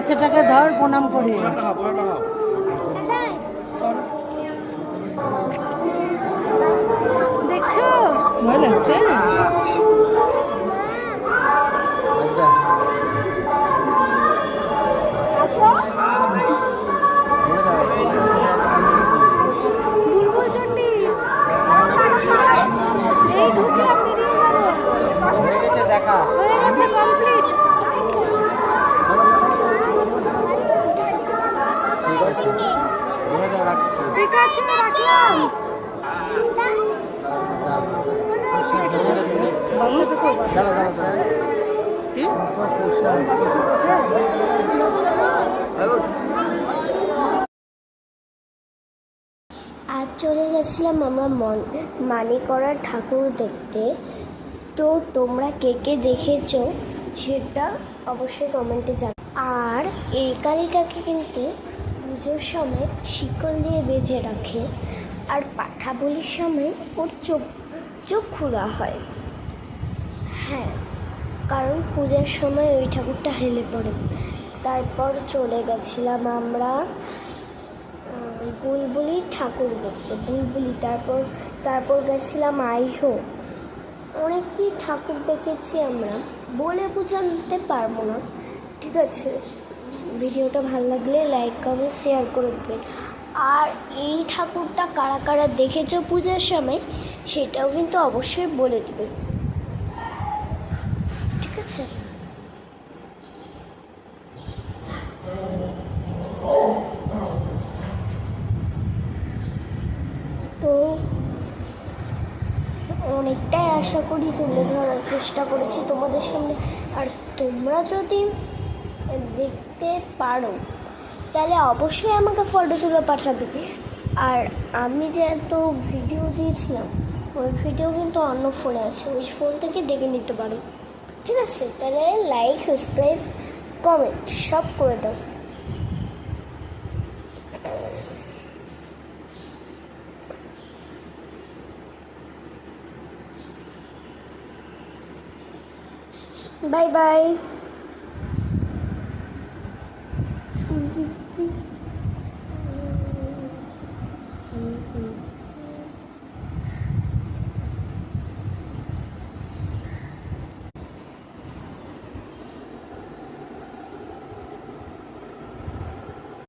বাচ্চাটাকে ধর, প্রণাম করি। দেখছো ভালো লাগছে। বুলবুল চন্ডী এই ঢুকলাম, বেরিয়ে যাবো। দেখা হয়ে গেছে, কমপ্লিট। ঠিক আছে, রাখছি। ঠিক আছে, রাখলাম। কি? আজ চলে গেছিলাম আমরা মানিকড়ার ঠাকুর দেখতে। তো তোমরা কে কে দেখেছো সেটা অবশ্যই কমেন্টে জানাও। আর এই কালীটাকে কিন্তু পুজোর সময় শিকল দিয়ে বেঁধে রাখে, আর পাঠা বলির সময় ওর চোখ খোলা হয়। হ্যাঁ, কারণ পূজার সময় ওই ঠাকুরটা হেলে পড়ে। তারপর চলে গেছিলাম আমরা বুলবুলি ঠাকুর দেখতে, বুলবুলি। তারপর গেছিলাম আইহো। অনেকই ঠাকুর দেখেছি আমরা, বলে বোঝাতে পারবো না। ঠিক আছে, ভিডিওটা ভালো লাগলে লাইক কমেন্ট শেয়ার করে দেবেন। আর এই ঠাকুরটা কারা কারা দেখেছো পূজার সময় সেটাও কিন্তু অবশ্যই বলে দেবেন। ঠিক আছে, তো অনেকটাই আশা করি তুলে ধরার চেষ্টা করেছি তোমাদের সামনে। আর তোমরা যদি দেখতে পারো তাহলে অবশ্যই আমাকে ফটো তুলে পাঠাবে। আর আমি যে এত ভিডিও দিয়েছিলাম ওই ভিডিও কিন্তু অন্য ফোনে আছে, ওই ফোন থেকে দেখে নিতে পারো। ঠিক আছে, তাহলে লাইক, সাবস্ক্রাইব, কমেন্ট সব করে দাও। Bye bye.